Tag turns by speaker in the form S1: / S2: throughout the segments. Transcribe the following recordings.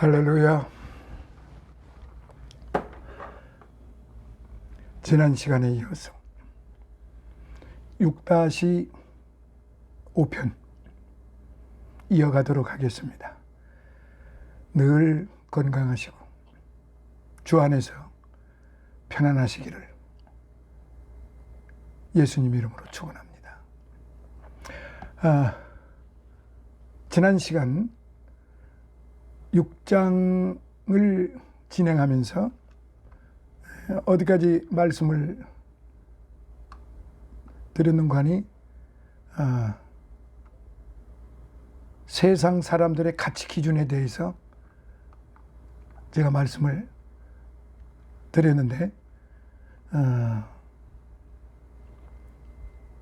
S1: 할렐루야. 지난 시간에 이어서 6-5편 이어가도록 하겠습니다. 늘 건강하시고 주 안에서 편안하시기를 예수님 이름으로 축원합니다. 지난 시간 6장을 진행하면서 어디까지 말씀을 드렸는가 하니 세상 사람들의 가치 기준에 대해서 제가 말씀을 드렸는데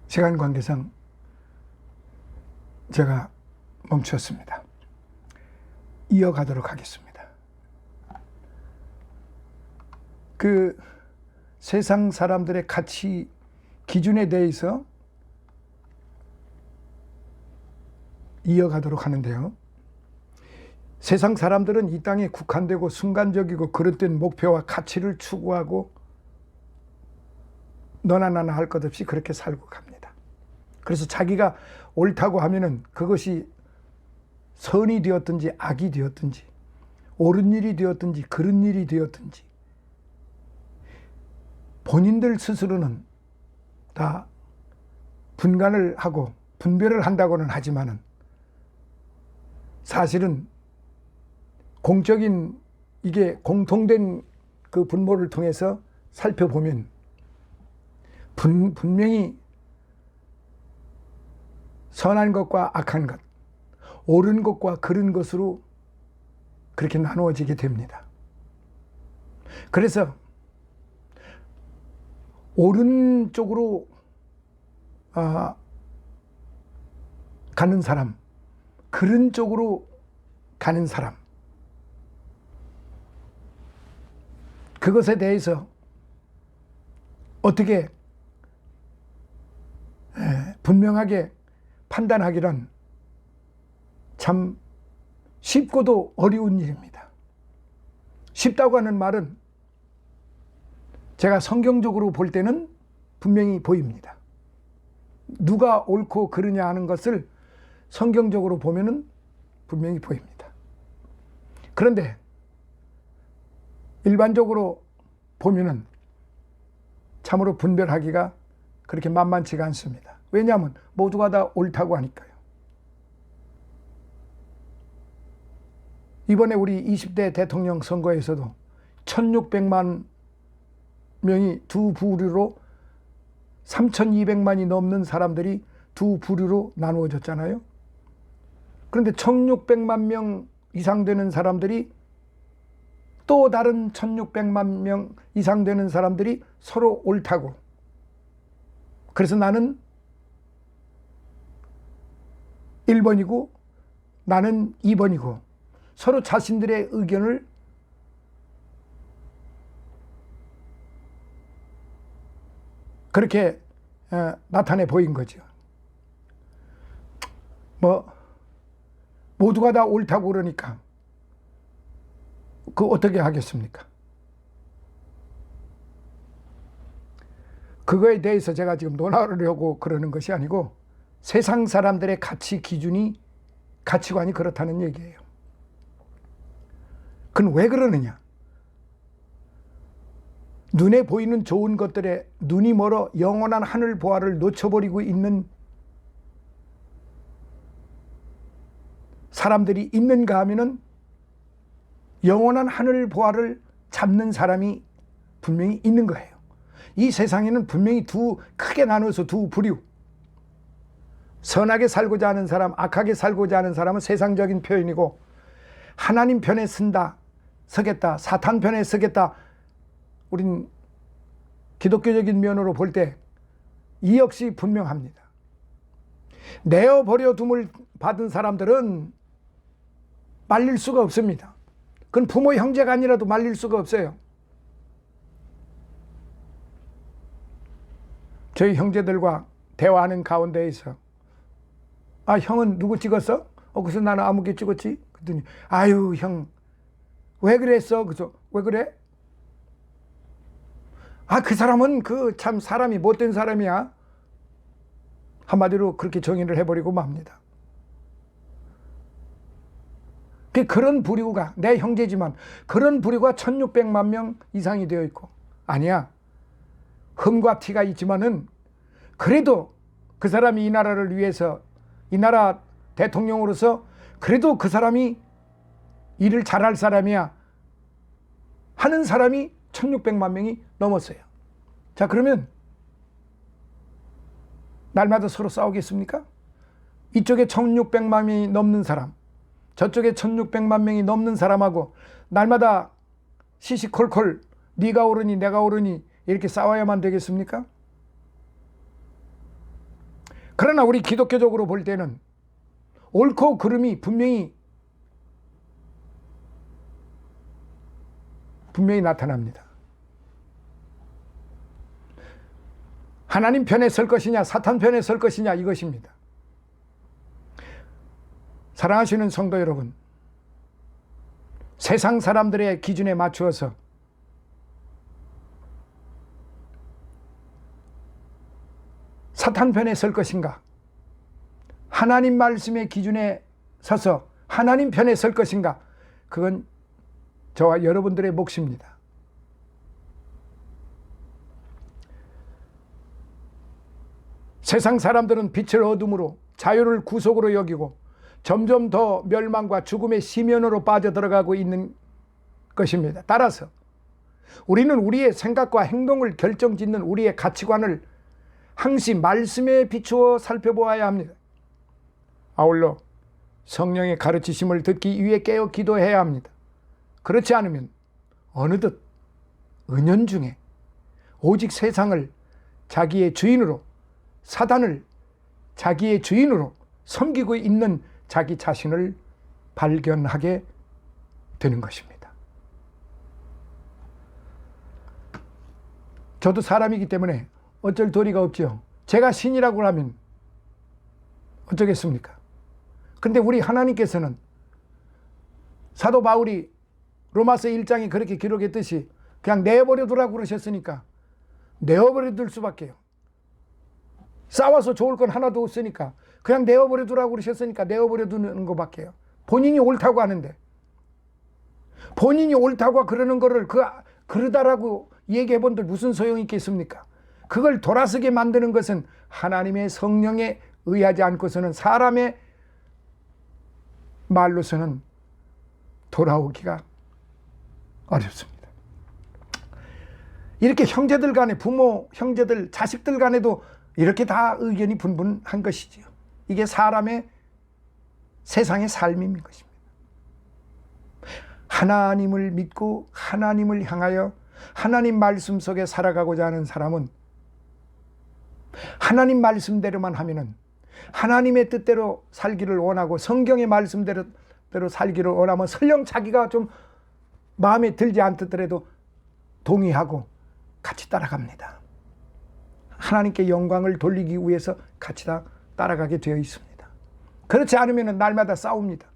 S1: 시간 관계상 제가 멈췄습니다. 이어가도록 하겠습니다. 그 세상 사람들의 가치 기준에 대해서 이어가도록 하는데요. 세상 사람들은 이 땅에 국한되고 순간적이고 그릇된 목표와 가치를 추구하고 너나 나나 할 것 없이 그렇게 살고 갑니다. 그래서 자기가 옳다고 하면은 그것이 선이 되었든지 악이 되었든지 옳은 일이 되었든지 그른 일이 되었든지 본인들 스스로는 다 분간을 하고 분별을 한다고는 하지만은 사실은 공적인 이게 공통된 그 분모를 통해서 살펴보면 분명히 선한 것과 악한 것, 옳은 것과 그른 것으로 그렇게 나누어지게 됩니다. 그래서 옳은 쪽으로 가는 사람, 그른 쪽으로 가는 사람, 그것에 대해서 어떻게 분명하게 판단하기란 참 쉽고도 어려운 일입니다. 쉽다고 하는 말은 제가 성경적으로 볼 때는 분명히 보입니다. 누가 옳고 그르냐 하는 것을 성경적으로 보면은 분명히 보입니다. 그런데 일반적으로 보면은 참으로 분별하기가 그렇게 만만치가 않습니다. 왜냐하면 모두가 다 옳다고 하니까요. 이번에 우리 20대 대통령 선거에서도 1600만 명이 두 부류로 3200만이 넘는 사람들이 두 부류로 나누어졌잖아요. 그런데 1600만 명 이상 되는 사람들이 또 다른 1600만 명 이상 되는 사람들이 서로 옳다고. 그래서 나는 1번이고 나는 2번이고 서로 자신들의 의견을 그렇게 나타내 보인 거죠. 모두가 다 옳다고 그러니까 어떻게 하겠습니까? 그거에 대해서 제가 지금 논하려고 그러는 것이 아니고 세상 사람들의 가치 기준이 가치관이 그렇다는 얘기예요. 그건 왜 그러느냐? 눈에 보이는 좋은 것들에 눈이 멀어 영원한 하늘 보화를 놓쳐버리고 있는 사람들이 있는가 하면은 영원한 하늘 보화를 잡는 사람이 분명히 있는 거예요. 이 세상에는 분명히 크게 나눠서 두 부류. 선하게 살고자 하는 사람, 악하게 살고자 하는 사람은 세상적인 표현이고 하나님 편에 서겠다, 사탄 편에 서겠다. 우린 기독교적인 면으로 볼 때 이 역시 분명합니다. 내어버려 둠을 받은 사람들은 말릴 수가 없습니다. 그건 부모 형제가 아니라도 말릴 수가 없어요. 저희 형제들과 대화하는 가운데에서 형은 누구 찍었어? 그래서 나는 아무개 찍었지. 그랬더니 아유 형 왜 그랬어? 그래서 왜 그래? 아, 그 사람은 그 참 사람이 못된 사람이야. 한마디로 그렇게 정의를 해버리고 맙니다. 그런 부류가 내 형제지만 그런 부류가 1600만 명 이상이 되어 있고, 아니야, 흠과 티가 있지만은 그래도 그 사람이 이 나라를 위해서, 이 나라 대통령으로서 그래도 그 사람이 일을 잘할 사람이야 하는 사람이 1600만 명이 넘었어요. 자, 그러면 날마다 서로 싸우겠습니까? 이쪽에 1600만 명이 넘는 사람, 저쪽에 1600만 명이 넘는 사람하고 날마다 시시콜콜 네가 옳으니 내가 옳으니 이렇게 싸워야만 되겠습니까? 그러나 우리 기독교적으로 볼 때는 옳고 그름이 분명히 나타납니다. 하나님 편에 설 것이냐 사탄 편에 설 것이냐 이것입니다. 사랑하시는 성도 여러분, 세상 사람들의 기준에 맞추어서 사탄 편에 설 것인가, 하나님 말씀의 기준에 서서 하나님 편에 설 것인가, 그건 저와 여러분들의 몫입니다. 세상 사람들은 빛을 어둠으로, 자유를 구속으로 여기고 점점 더 멸망과 죽음의 심연으로 빠져들어가고 있는 것입니다. 따라서 우리는 우리의 생각과 행동을 결정짓는 우리의 가치관을 항시 말씀에 비추어 살펴보아야 합니다. 아울러 성령의 가르치심을 듣기 위해 깨어 기도해야 합니다. 그렇지 않으면 어느덧 은연중에 오직 세상을 자기의 주인으로, 사단을 자기의 주인으로 섬기고 있는 자기 자신을 발견하게 되는 것입니다. 저도 사람이기 때문에 어쩔 도리가 없죠. 제가 신이라고 하면 어쩌겠습니까? 근데 우리 하나님께서는 사도 바울이 로마서 1장에 그렇게 기록했듯이 그냥 내버려 두라고 그러셨으니까 내버려 둘 수밖에요. 싸워서 좋을 건 하나도 없으니까 그냥 내어버려 두라고 그러셨으니까 내어버려 두는 것밖에요. 본인이 옳다고 하는데, 본인이 옳다고 그러는 거를 그러다라고 얘기해 본들 무슨 소용이 있겠습니까? 그걸 돌아서게 만드는 것은 하나님의 성령에 의하지 않고서는 사람의 말로서는 돌아오기가 어렵습니다. 이렇게 형제들 간에, 부모, 형제들, 자식들 간에도 이렇게 다 의견이 분분한 것이지요. 이게 사람의, 세상의 삶인 것입니다. 하나님을 믿고 하나님을 향하여 하나님 말씀 속에 살아가고자 하는 사람은 하나님 말씀대로만 하면은, 하나님의 뜻대로 살기를 원하고 성경의 말씀대로 살기를 원하면 설령 자기가 좀 마음에 들지 않더라도 동의하고 같이 따라갑니다. 하나님께 영광을 돌리기 위해서 같이 다 따라가게 되어 있습니다. 그렇지 않으면 날마다 싸웁니다.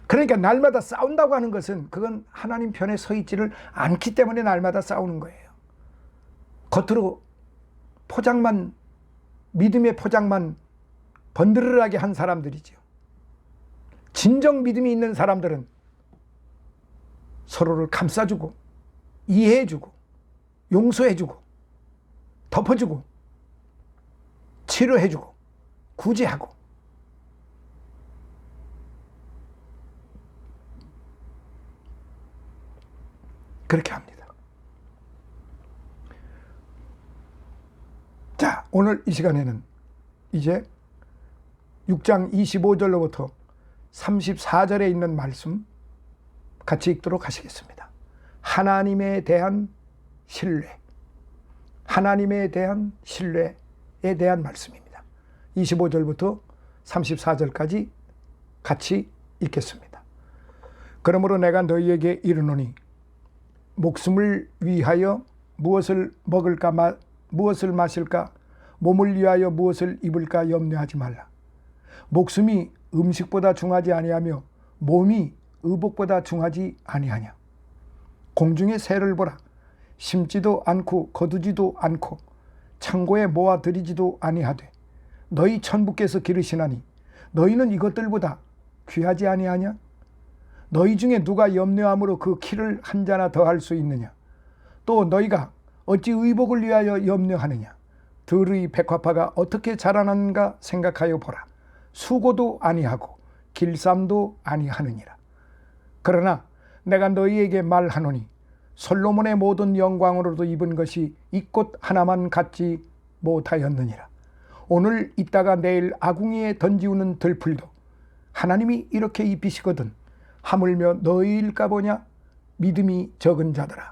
S1: 그러니까 날마다 싸운다고 하는 것은 그건 하나님 편에 서 있지를 않기 때문에 날마다 싸우는 거예요. 겉으로 포장만, 믿음의 포장만 번드르르하게 한 사람들이죠. 진정 믿음이 있는 사람들은 서로를 감싸주고 이해해주고 용서해주고 덮어주고 치료해주고 구제하고, 그렇게 합니다. 자, 오늘 이 시간에는 이제 6장 25절로부터 34절에 있는 말씀 같이 읽도록 하시겠습니다. 하나님에 대한 신뢰, 하나님에 대한 신뢰에 대한 말씀입니다. 25절부터 34절까지 같이 읽겠습니다. 그러므로 내가 너희에게 이르노니 목숨을 위하여 무엇을 먹을까 무엇을 마실까, 몸을 위하여 무엇을 입을까 염려하지 말라. 목숨이 음식보다 중하지 아니하며 몸이 의복보다 중하지 아니하냐. 공중의 새를 보라. 심지도 않고 거두지도 않고 창고에 모아들이지도 아니하되 너희 천부께서 기르시나니 너희는 이것들보다 귀하지 아니하냐. 너희 중에 누가 염려함으로 그 키를 한 자나 더할 수 있느냐. 또 너희가 어찌 의복을 위하여 염려하느냐. 들의 백화파가 어떻게 자라나는가 생각하여 보라. 수고도 아니하고 길쌈도 아니하느니라. 그러나 내가 너희에게 말하노니 솔로몬의 모든 영광으로도 입은 것이 이 꽃 하나만 갖지 못하였느니라. 오늘 있다가 내일 아궁이에 던지우는 들풀도 하나님이 이렇게 입히시거든 하물며 너희일까 보냐. 믿음이 적은 자들아,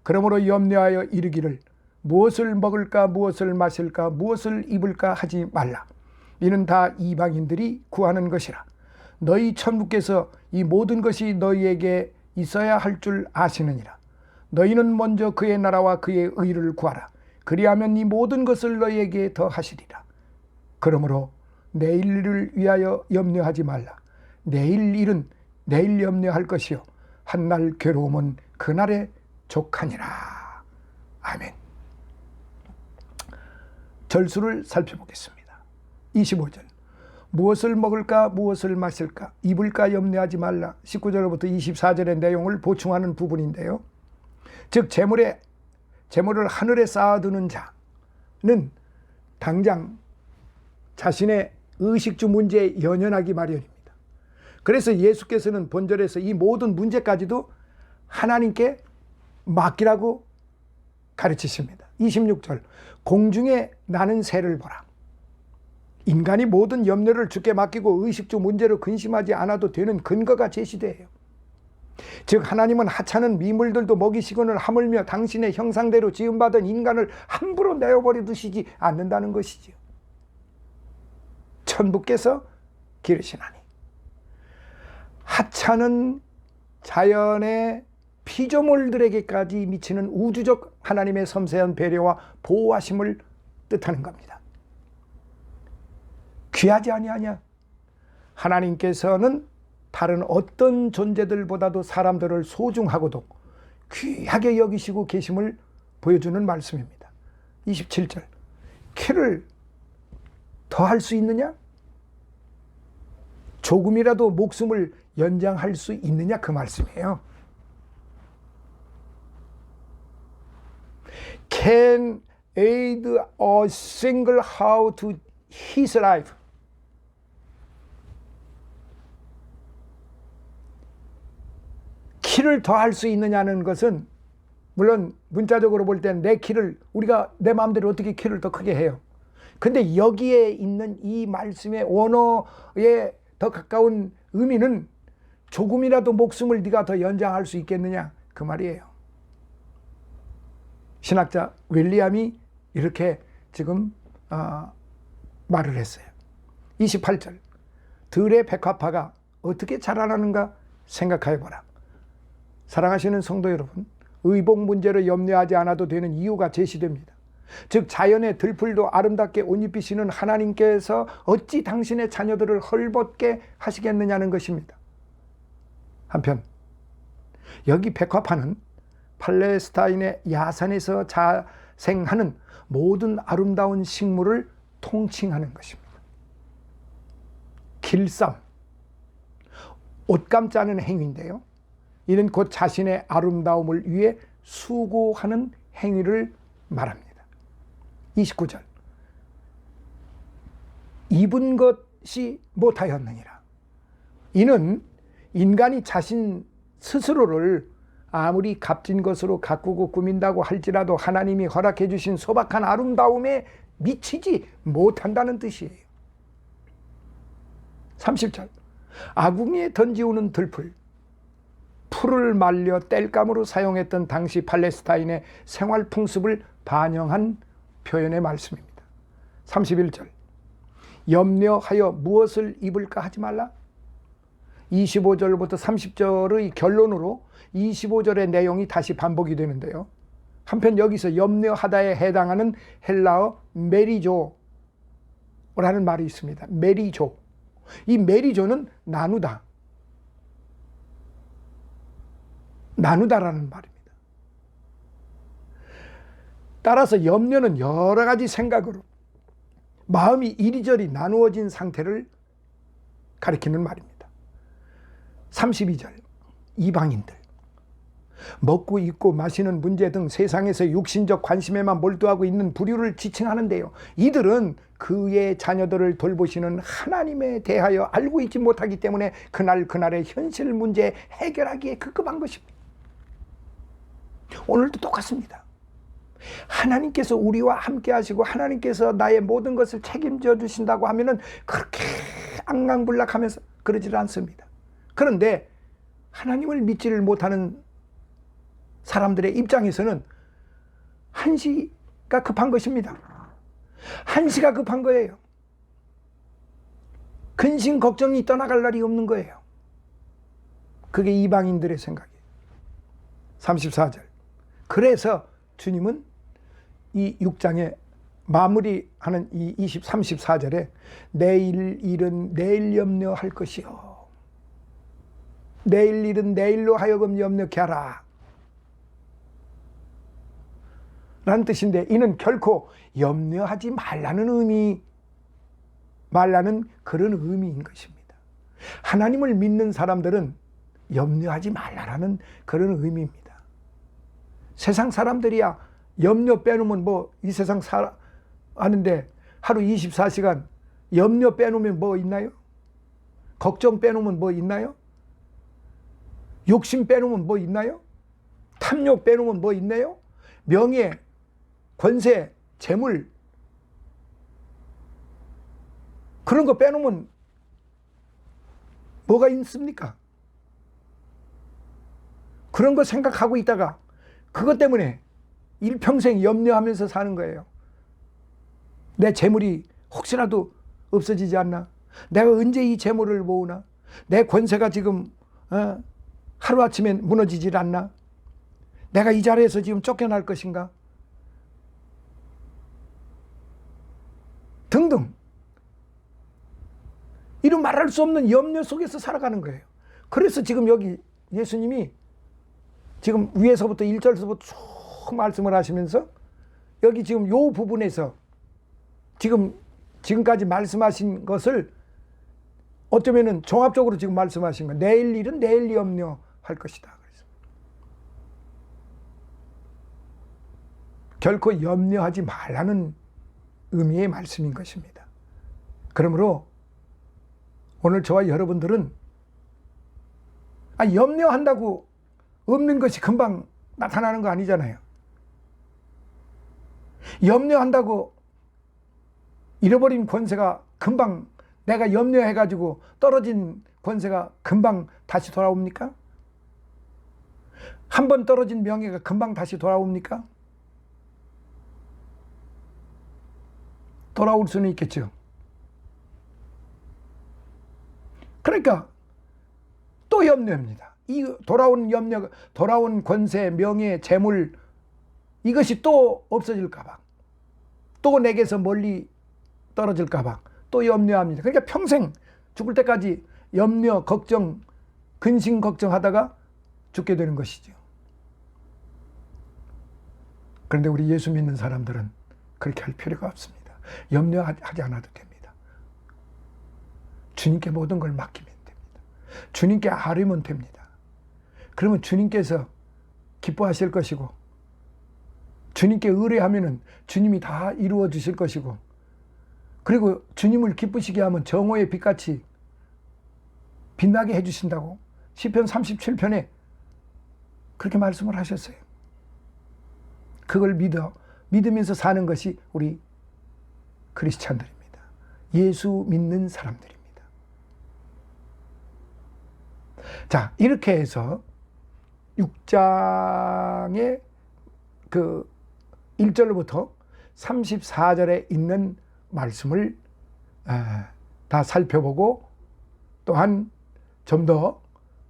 S1: 그러므로 염려하여 이르기를 무엇을 먹을까 무엇을 마실까 무엇을 입을까 하지 말라. 이는 다 이방인들이 구하는 것이라. 너희 천부께서 이 모든 것이 너희에게 있어야 할 줄 아시느니라. 너희는 먼저 그의 나라와 그의 의를 구하라. 그리하면 이 모든 것을 너희에게 더하시리라. 그러므로 내일 일을 위하여 염려하지 말라. 내일 일은 내일 염려할 것이요 한날 괴로움은 그날에 족하니라. 아멘. 절수를 살펴보겠습니다. 25절. 무엇을 먹을까 무엇을 마실까 입을까 염려하지 말라. 19절부터 24절의 내용을 보충하는 부분인데요. 즉 재물을 하늘에 쌓아두는 자는 당장 자신의 의식주 문제에 연연하기 마련입니다. 그래서 예수께서는 본절에서 이 모든 문제까지도 하나님께 맡기라고 가르치십니다. 26절. 공중에 나는 새를 보라. 인간이 모든 염려를 주께 맡기고 의식주 문제로 근심하지 않아도 되는 근거가 제시돼요. 즉 하나님은 하찮은 미물들도 먹이시거늘 하물며 당신의 형상대로 지음받은 인간을 함부로 내어버려 두시지 않는다는 것이지요. 천부께서 기르시나니. 하찮은 자연의 피조물들에게까지 미치는 우주적 하나님의 섬세한 배려와 보호하심을 뜻하는 겁니다. 귀하지 아니하냐. 하나님께서는 다른 어떤 존재들보다도 사람들을 소중하고도 귀하게 여기시고 계심을 보여주는 말씀입니다. 27절. 키를 더할 수 있느냐? 조금이라도 목숨을 연장할 수 있느냐? 그 말씀이에요. Can aid a single how to his life. 키를 더할 수 있느냐는 것은 물론 문자적으로 볼 때는 내 키를 우리가 내 마음대로 어떻게 키를 더 크게 해요. 근데 여기에 있는 이 말씀의 원어에 더 가까운 의미는 조금이라도 목숨을 네가 더 연장할 수 있겠느냐 그 말이에요. 신학자 윌리엄이 이렇게 지금 말을 했어요. 28절. 들의 백화파가 어떻게 자라나는가 생각해 보라. 사랑하시는 성도 여러분, 의복 문제로 염려하지 않아도 되는 이유가 제시됩니다. 즉 자연의 들풀도 아름답게 옷 입히시는 하나님께서 어찌 당신의 자녀들을 헐벗게 하시겠느냐는 것입니다. 한편 여기 백화파는 팔레스타인의 야산에서 자생하는 모든 아름다운 식물을 통칭하는 것입니다. 길쌈, 옷감 짜는 행위인데요. 이는 곧 자신의 아름다움을 위해 수고하는 행위를 말합니다. 29절. 입은 것이 못하였느니라. 이는 인간이 자신 스스로를 아무리 값진 것으로 가꾸고 꾸민다고 할지라도 하나님이 허락해 주신 소박한 아름다움에 미치지 못한다는 뜻이에요. 30절. 아궁이에 던지우는 들풀. 풀을 말려 땔감으로 사용했던 당시 팔레스타인의 생활 풍습을 반영한 표현의 말씀입니다. 31절. 염려하여 무엇을 입을까 하지 말라. 25절부터 30절의 결론으로 25절의 내용이 다시 반복이 되는데요. 한편 여기서 염려하다에 해당하는 헬라어 메리조라는 말이 있습니다. 메리조. 이 메리조는 나누다, 나누다라는 말입니다. 따라서 염려는 여러 가지 생각으로 마음이 이리저리 나누어진 상태를 가리키는 말입니다. 32절, 이방인들, 먹고 입고 마시는 문제 등 세상에서 육신적 관심에만 몰두하고 있는 부류를 지칭하는데요. 이들은 그의 자녀들을 돌보시는 하나님에 대하여 알고 있지 못하기 때문에 그날의 현실 문제 해결하기에 급급한 것입니다. 오늘도 똑같습니다. 하나님께서 우리와 함께 하시고 하나님께서 나의 모든 것을 책임져 주신다고 하면은 그렇게 앙앙불락하면서 그러질 않습니다. 그런데 하나님을 믿지를 못하는 사람들의 입장에서는 한시가 급한 것입니다. 한시가 급한 거예요. 근심 걱정이 떠나갈 날이 없는 거예요. 그게 이방인들의 생각이에요. 34절. 그래서 주님은 이 6장에 마무리하는 이 34절에 내일 일은 내일 염려할 것이요. 내일 일은 내일로 하여금 염려케 하라. 라는 뜻인데, 이는 결코 염려하지 말라는 그런 의미인 것입니다. 하나님을 믿는 사람들은 염려하지 말라는 그런 의미입니다. 세상 사람들이야 염려 빼놓으면 이 세상 하는데 하루 24시간 염려 빼놓으면 뭐 있나요? 걱정 빼놓으면 뭐 있나요? 욕심 빼놓으면 뭐 있나요? 탐욕 빼놓으면 뭐 있나요? 명예, 권세, 재물, 그런 거 빼놓으면 뭐가 있습니까? 그런 거 생각하고 있다가 그것 때문에 일평생 염려하면서 사는 거예요. 내 재물이 혹시라도 없어지지 않나? 내가 언제 이 재물을 모으나? 내 권세가 지금 하루아침에 무너지질 않나? 내가 이 자리에서 지금 쫓겨날 것인가? 등등. 이런 말할 수 없는 염려 속에서 살아가는 거예요. 그래서 지금 여기 예수님이 지금 위에서부터 1절서부터 쭉 말씀을 하시면서 여기 지금 요 부분에서 지금까지 말씀하신 것을 어쩌면은 종합적으로 지금 말씀하신 거예요. 내일 일은 내일 염려할 것이다. 그래서 결코 염려하지 말라는 의미의 말씀인 것입니다. 그러므로 오늘 저와 여러분들은 염려한다고 없는 것이 금방 나타나는 거 아니잖아요. 염려한다고 잃어버린 권세가 금방, 내가 염려해가지고 떨어진 권세가 금방 다시 돌아옵니까? 한 번 떨어진 명예가 금방 다시 돌아옵니까? 돌아올 수는 있겠죠. 그러니까 또 염려합니다. 이 돌아온 염려, 돌아온 권세, 명예, 재물, 이것이 또 없어질까봐, 또 내게서 멀리 떨어질까봐 또 염려합니다. 그러니까 평생 죽을 때까지 염려, 걱정, 근심 걱정하다가 죽게 되는 것이죠. 그런데 우리 예수 믿는 사람들은 그렇게 할 필요가 없습니다. 염려하지 않아도 됩니다. 주님께 모든 걸 맡기면 됩니다. 주님께 아뢰면 됩니다. 그러면 주님께서 기뻐하실 것이고, 주님께 의뢰하면은 주님이 다 이루어 주실 것이고, 그리고 주님을 기쁘시게 하면 정오의 빛같이 빛나게 해주신다고 시편 37편에 그렇게 말씀을 하셨어요. 그걸 믿으면서 사는 것이 우리 크리스찬들입니다. 예수 믿는 사람들입니다. 자, 이렇게 해서 6장의 그 1절부터 34절에 있는 말씀을 다 살펴보고, 또한 좀 더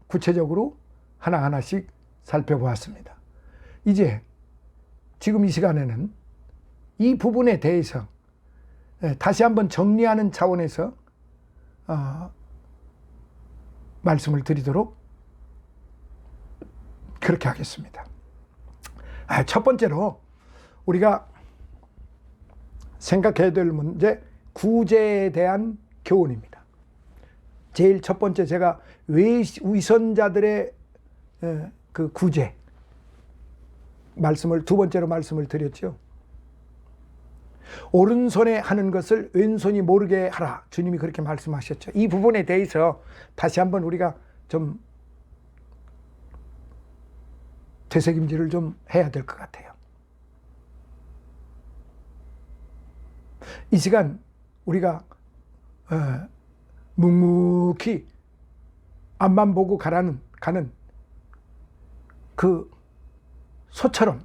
S1: 구체적으로 하나하나씩 살펴보았습니다. 이제 지금 이 시간에는 이 부분에 대해서 다시 한번 정리하는 차원에서 말씀을 드리도록 그렇게 하겠습니다. 첫 번째로 우리가 생각해야 될 문제, 구제에 대한 교훈입니다. 제일 첫 번째, 제가 위선자들의 그 구제 말씀을 두 번째로 말씀을 드렸죠. 오른손에 하는 것을 왼손이 모르게 하라, 주님이 그렇게 말씀하셨죠. 이 부분에 대해서 다시 한번 우리가 좀 되새김질을 좀 해야 될 것 같아요. 이 시간 우리가 묵묵히 앞만 보고 가는 그 소처럼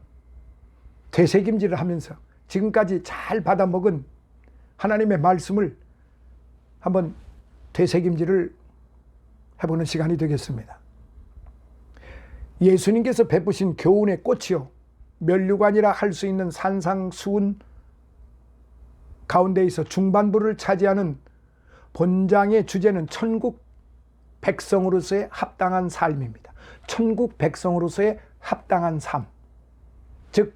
S1: 되새김질을 하면서 지금까지 잘 받아먹은 하나님의 말씀을 한번 되새김질을 해보는 시간이 되겠습니다. 예수님께서 베푸신 교훈의 꽃이요, 면류관이라 할 수 있는 산상수훈 가운데에서 중반부를 차지하는 본장의 주제는 천국 백성으로서의 합당한 삶입니다. 천국 백성으로서의 합당한 삶. 즉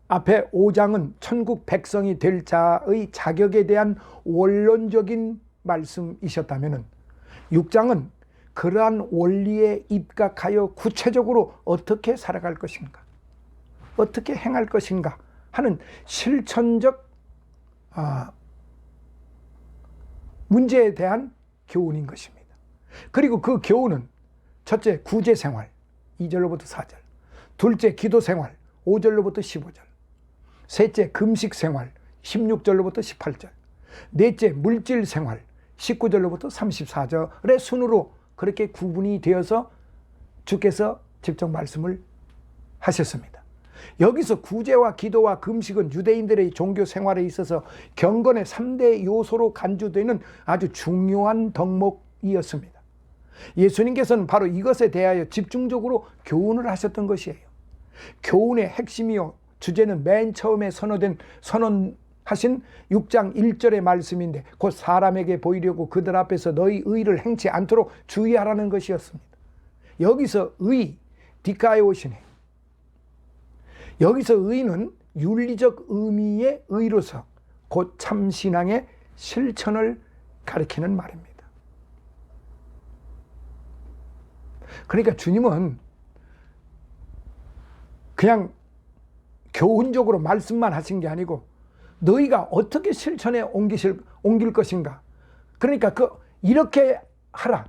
S1: 앞에 5장은 천국 백성이 될 자의 자격에 대한 원론적인 말씀이셨다면 6장은 그러한 원리에 입각하여 구체적으로 어떻게 살아갈 것인가, 어떻게 행할 것인가 하는 실천적 문제에 대한 교훈인 것입니다. 그리고 그 교훈은 첫째, 구제 생활 2절로부터 4절, 둘째, 기도 생활 5절로부터 15절, 셋째, 금식 생활 16절로부터 18절, 넷째, 물질 생활 19절로부터 34절의 순으로 그렇게 구분이 되어서 주께서 직접 말씀을 하셨습니다. 여기서 구제와 기도와 금식은 유대인들의 종교 생활에 있어서 경건의 3대 요소로 간주되는 아주 중요한 덕목이었습니다. 예수님께서는 바로 이것에 대하여 집중적으로 교훈을 하셨던 것이에요. 교훈의 핵심이요, 주제는 맨 처음에 선언하신 6장 1절의 말씀인데, 곧 사람에게 보이려고 그들 앞에서 너희 의를 행치 않도록 주의하라는 것이었습니다. 여기서 의, 디카이오시네. 여기서 의는 윤리적 의미의 의로서 곧 참신앙의 실천을 가리키는 말입니다. 그러니까 주님은 그냥 교훈적으로 말씀만 하신 게 아니고 너희가 어떻게 실천에 옮길 것인가, 그러니까 이렇게 하라,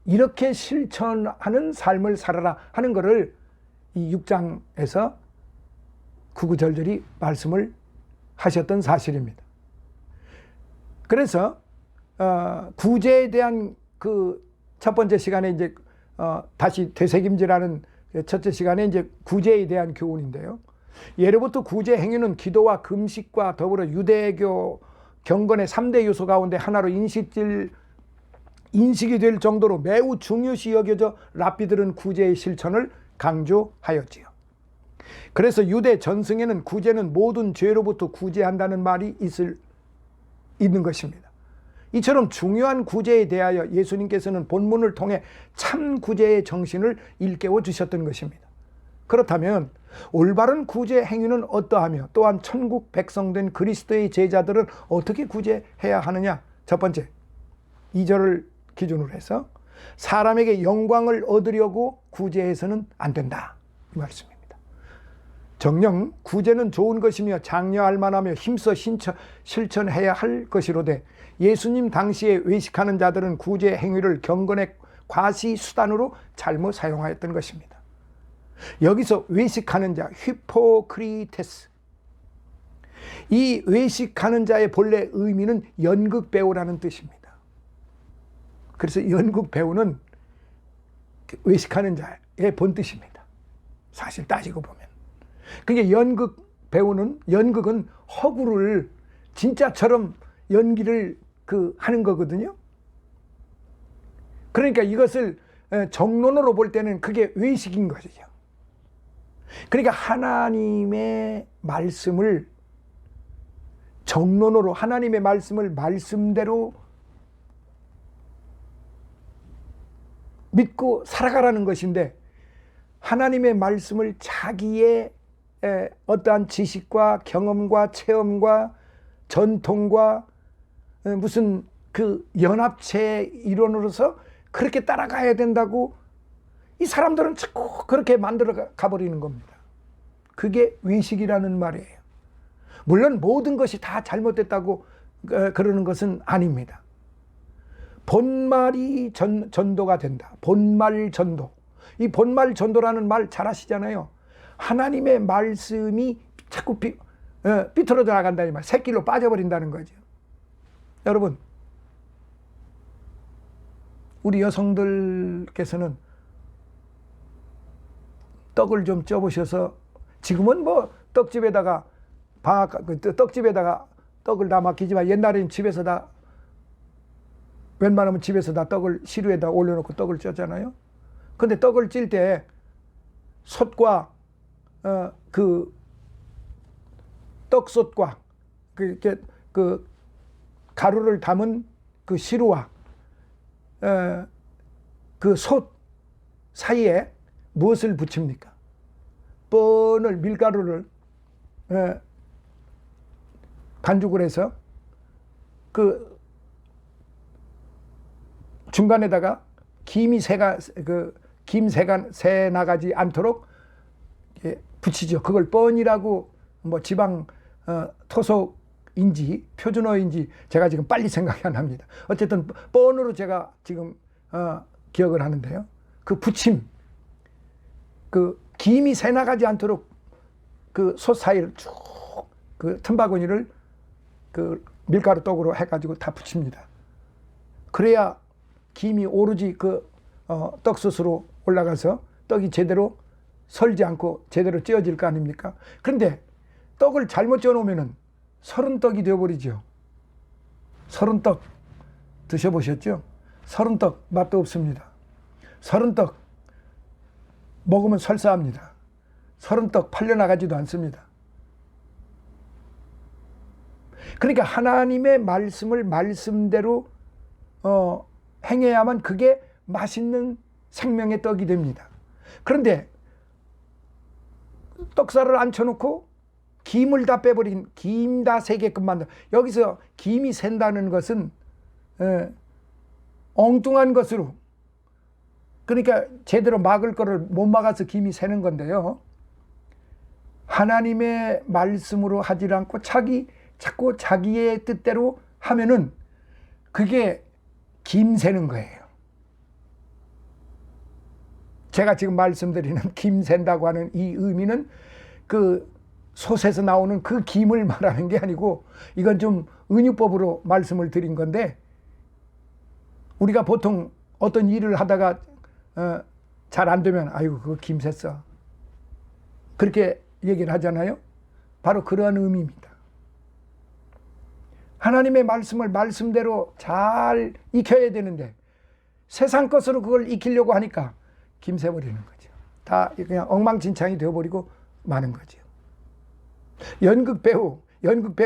S1: 이렇게 실천하는 삶을 살아라 하는 것을 이 6장에서 구구절절히 말씀을 하셨던 사실입니다. 그래서 구제에 대한 그 첫 번째 시간에 이제 다시 되새김질하는 첫째 시간에 이제 구제에 대한 교훈인데요. 예로부터 구제 행위는 기도와 금식과 더불어 유대교 경건의 3대 요소 가운데 하나로 인식이 될 정도로 매우 중요시 여겨져 랍비들은 구제의 실천을 강조하였지요. 그래서 유대 전승에는 구제는 모든 죄로부터 구제한다는 말이 있는 것입니다. 이처럼 중요한 구제에 대하여 예수님께서는 본문을 통해 참 구제의 정신을 일깨워 주셨던 것입니다. 그렇다면 올바른 구제 행위는 어떠하며 또한 천국 백성된 그리스도의 제자들은 어떻게 구제해야 하느냐? 첫 번째, 2절을 기준으로 해서 사람에게 영광을 얻으려고 구제해서는 안 된다, 이 말씀입니다. 정녕 구제는 좋은 것이며 장려할 만하며 힘써 실천해야 할 것이로되 예수님 당시에 외식하는 자들은 구제 행위를 경건의 과시 수단으로 잘못 사용하였던 것입니다. 여기서 외식하는 자, 히포크리테스, 이 외식하는 자의 본래 의미는 연극 배우라는 뜻입니다. 그래서 연극 배우는 외식하는 자의 본뜻입니다. 사실 따지고 보면. 그러니까 연극은 허구를 진짜처럼 연기를 하는 거거든요. 그러니까 이것을 정론으로 볼 때는 그게 외식인 것이죠. 그러니까 하나님의 말씀을 정론으로, 하나님의 말씀을 말씀대로 믿고 살아가라는 것인데, 하나님의 말씀을 자기의 어떠한 지식과 경험과 체험과 전통과 무슨 그 연합체의 일원으로서 그렇게 따라가야 된다고 이 사람들은 자꾸 그렇게 만들어 가버리는 겁니다. 그게 외식이라는 말이에요. 물론 모든 것이 다 잘못됐다고 그러는 것은 아닙니다. 본말이 전도가 된다. 본말 전도. 이 본말 전도라는 말 잘 아시잖아요. 하나님의 말씀이 자꾸 삐뚤어져 나간다는 말, 새길로 빠져버린다는 거죠. 여러분, 우리 여성들께서는 떡을 좀 쪄보셔서, 지금은 뭐 떡집에다가 떡집에다가 떡을 다 맡기지만 옛날에는 집에서 다, 웬만하면 집에서 다 떡을 시루에다 올려놓고 떡을 쪘잖아요. 근데 떡을 찔 때 솥과 그 떡솥과 그 가루를 담은 그 시루와 그 솥 사이에 무엇을 붙입니까? 뻔을 밀가루를 반죽을 해서 그 중간에다가 김이 새 나가지 않도록 붙이죠. 그걸 뻔이라고 뭐 지방 토속인지 표준어인지 제가 지금 빨리 생각이 안 납니다. 어쨌든 뻔으로 제가 지금 기억을 하는데요. 그 붙임, 그 김이 새 나가지 않도록 그 솥 사이를 쭉 그 틈바구니를 그 밀가루 떡으로 해가지고 다 붙입니다. 그래야 김이 오로지 그 떡솥으로 올라가서 떡이 제대로 설지 않고 제대로 찌어질 거 아닙니까? 그런데 떡을 잘못 쪄놓으면 서른떡이 되어버리죠. 서른떡 드셔보셨죠? 서른떡 맛도 없습니다. 서른떡 먹으면 설사합니다. 서른떡 팔려나가지도 않습니다. 그러니까 하나님의 말씀을 말씀대로 행해야만 그게 맛있는 생명의 떡이 됩니다. 그런데 떡살을 앉혀놓고 김을 다 빼버린, 김 다 새게끔 만든, 여기서 김이 샌다는 것은 엉뚱한 것으로, 그러니까 제대로 막을 거를 못 막아서 김이 새는 건데요. 하나님의 말씀으로 하지 않고 자꾸 자기의 뜻대로 하면은 그게 김 새는 거예요. 제가 지금 말씀드리는 김 샌다고 하는 이 의미는 그 솥에서 나오는 그 김을 말하는 게 아니고, 이건 좀 은유법으로 말씀을 드린 건데, 우리가 보통 어떤 일을 하다가 잘 안 되면 아이고 그거 김 샜어, 그렇게 얘기를 하잖아요. 바로 그러한 의미입니다. 하나님의 말씀을 말씀대로 잘 익혀야 되는데 세상 것으로 그걸 익히려고 하니까 김새버리는 거죠. 다 그냥 엉망진창이 되어버리고 마는 거죠. 연극 배우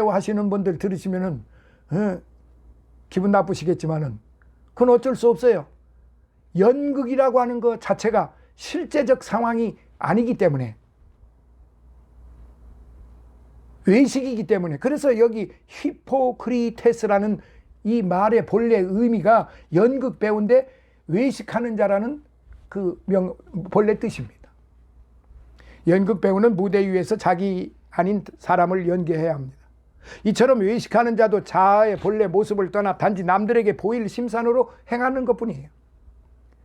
S1: 하시는 분들 들으시면은 기분 나쁘시겠지만은 그건 어쩔 수 없어요. 연극이라고 하는 것 자체가 실제적 상황이 아니기 때문에, 외식이기 때문에. 그래서 여기 히포크리테스라는 이 말의 본래 의미가 연극 배우인데 외식하는 자라는 그 본래 뜻입니다. 연극 배우는 무대 위에서 자기 아닌 사람을 연기해야 합니다. 이처럼 외식하는 자도 자아의 본래 모습을 떠나 단지 남들에게 보일 심산으로 행하는 것뿐이에요.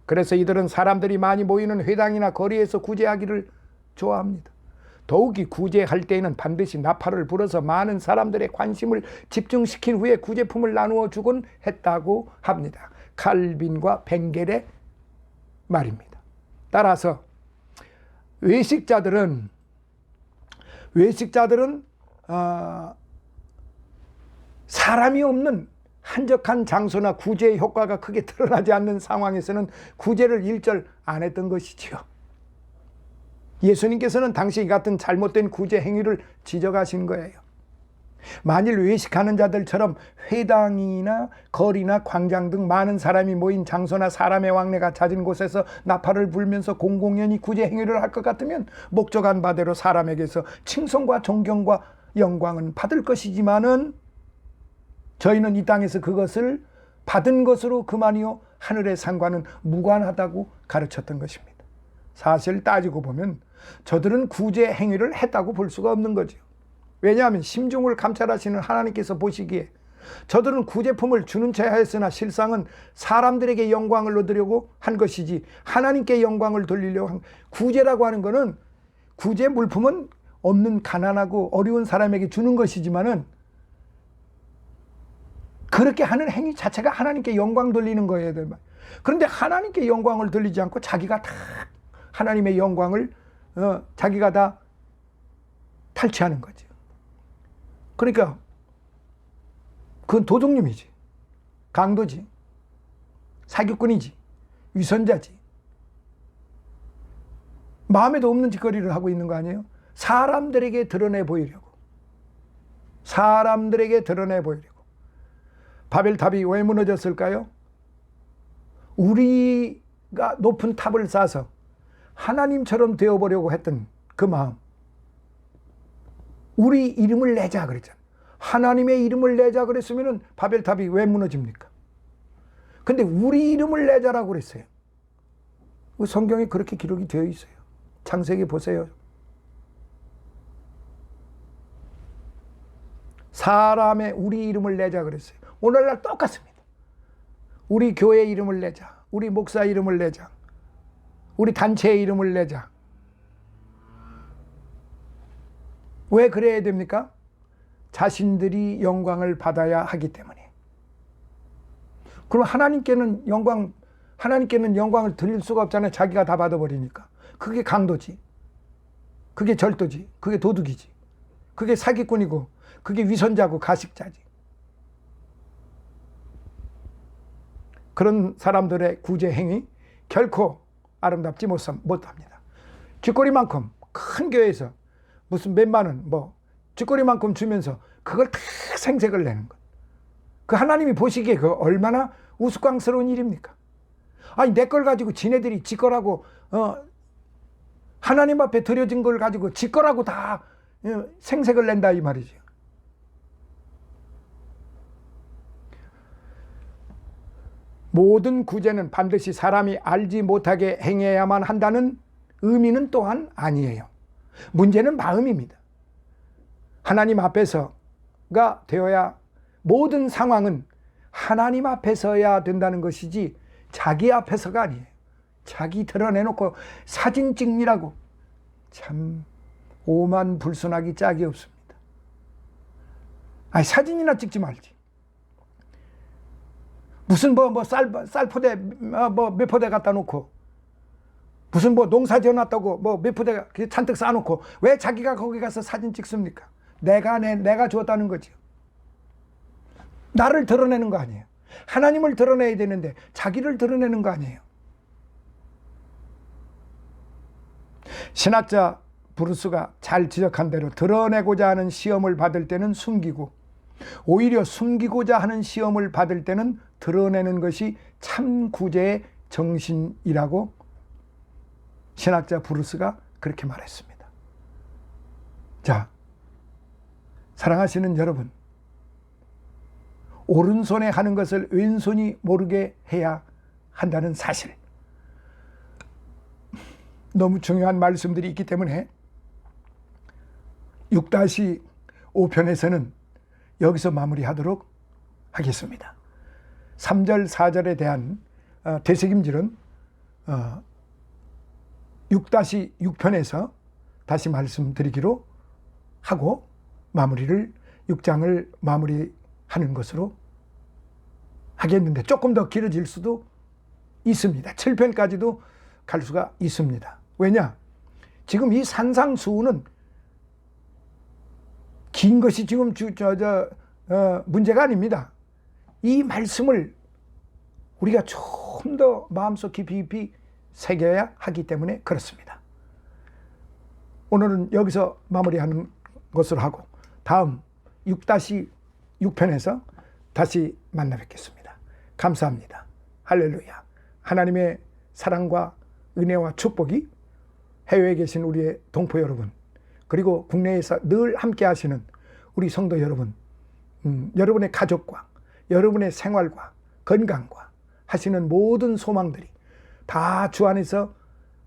S1: 그래서 이들은 사람들이 많이 모이는 회당이나 거리에서 구제하기를 좋아합니다. 더욱이 구제할 때에는 반드시 나팔을 불어서 많은 사람들의 관심을 집중시킨 후에 구제품을 나누어 주곤 했다고 합니다. 칼빈과 벵겔의 말입니다. 따라서 외식자들은 사람이 없는 한적한 장소나 구제의 효과가 크게 드러나지 않는 상황에서는 구제를 일절 안 했던 것이지요. 예수님께서는 당시 이 같은 잘못된 구제 행위를 지적하신 거예요. 만일 외식하는 자들처럼 회당이나 거리나 광장 등 많은 사람이 모인 장소나 사람의 왕래가 잦은 곳에서 나팔을 불면서 공공연히 구제 행위를 할 것 같으면 목적한 바대로 사람에게서 칭송과 존경과 영광은 받을 것이지만은 저희는 이 땅에서 그것을 받은 것으로 그만이요 하늘의 상과는 무관하다고 가르쳤던 것입니다. 사실 따지고 보면 저들은 구제 행위를 했다고 볼 수가 없는 거죠. 왜냐하면 심중을 감찰하시는 하나님께서 보시기에 저들은 구제품을 주는 채 하였으나 실상은 사람들에게 영광을 얻으려고 한 것이지 하나님께 영광을 돌리려고 한, 구제라고 하는 것은 구제 물품은 없는 가난하고 어려운 사람에게 주는 것이지만은 그렇게 하는 행위 자체가 하나님께 영광 돌리는 거예요. 그런데 하나님께 영광을 돌리지 않고 자기가 다 하나님의 영광을 자기가 다 탈취하는 거죠. 그러니까 그건 도둑놈이지, 강도지, 사기꾼이지, 위선자지. 마음에도 없는 짓거리를 하고 있는 거 아니에요? 사람들에게 드러내 보이려고. 사람들에게 드러내 보이려고. 바벨탑이 왜 무너졌을까요? 우리가 높은 탑을 쌓아서 하나님처럼 되어보려고 했던 그 마음. 우리 이름을 내자 그랬잖아요. 하나님의 이름을 내자 그랬으면 바벨탑이 왜 무너집니까? 근데 우리 이름을 내자라고 그랬어요. 성경에 그렇게 기록이 되어 있어요. 창세기 보세요. 사람의 우리 이름을 내자 그랬어요. 오늘날 똑같습니다. 우리 교회 이름을 내자. 우리 목사 이름을 내자. 우리 단체의 이름을 내자. 왜 그래야 됩니까? 자신들이 영광을 받아야 하기 때문에. 그럼 하나님께는 영광을 드릴 수가 없잖아요. 자기가 다 받아버리니까. 그게 강도지. 그게 절도지. 그게 도둑이지. 그게 사기꾼이고, 그게 위선자고 가식자지. 그런 사람들의 구제 행위 결코 아름답지 못합니다. 쥐꼬리만큼 큰 교회에서 무슨 몇만 원, 쥐꼬리만큼 주면서 그걸 다 생색을 내는 것. 그 하나님이 보시기에 그 얼마나 우스꽝스러운 일입니까? 아니, 내 걸 가지고 지네들이 지 거라고, 하나님 앞에 드려진 걸 가지고 지 거라고 다 생색을 낸다 이 말이죠. 모든 구제는 반드시 사람이 알지 못하게 행해야만 한다는 의미는 또한 아니에요. 문제는 마음입니다. 하나님 앞에서가 되어야, 모든 상황은 하나님 앞에서야 된다는 것이지 자기 앞에서가 아니에요. 자기 드러내놓고 사진 찍느라고 참 오만 불순하기 짝이 없습니다. 아니, 사진이나 찍지 말지. 무슨 쌀포대 몇 포대 갖다 놓고, 무슨 농사 지어놨다고 몇 포대 잔뜩 쌓아놓고 왜 자기가 거기 가서 사진 찍습니까? 내가 주었다는 거죠. 나를 드러내는 거 아니에요. 하나님을 드러내야 되는데 자기를 드러내는 거 아니에요. 신학자 브루스가 잘 지적한 대로 드러내고자 하는 시험을 받을 때는 숨기고, 오히려 숨기고자 하는 시험을 받을 때는 드러내는 것이 참 구제의 정신이라고 신학자 브루스가 그렇게 말했습니다. 자, 사랑하시는 여러분, 오른손에 하는 것을 왼손이 모르게 해야 한다는 사실, 너무 중요한 말씀들이 있기 때문에 6-5편에서는 여기서 마무리하도록 하겠습니다. 3절 4절에 대한 되새김질은 6-6편에서 다시 말씀드리기로 하고 마무리를 6장을 마무리하는 것으로 하겠는데, 조금 더 길어질 수도 있습니다. 7편까지도 갈 수가 있습니다. 왜냐? 지금 이 산상수훈은 긴 것이 지금 문제가 아닙니다. 이 말씀을 우리가 좀 더 마음속 깊이 새겨야 하기 때문에 그렇습니다. 오늘은 여기서 마무리하는 것으로 하고, 다음 6-6편에서 다시 만나 뵙겠습니다. 감사합니다. 할렐루야. 하나님의 사랑과 은혜와 축복이 해외에 계신 우리의 동포 여러분, 그리고 국내에서 늘 함께 하시는 우리 성도 여러분, 여러분의 가족과 여러분의 생활과 건강과 하시는 모든 소망들이 다 주 안에서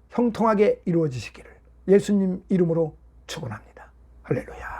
S1: 형통하게 이루어지시기를 예수님 이름으로 축원합니다. 할렐루야.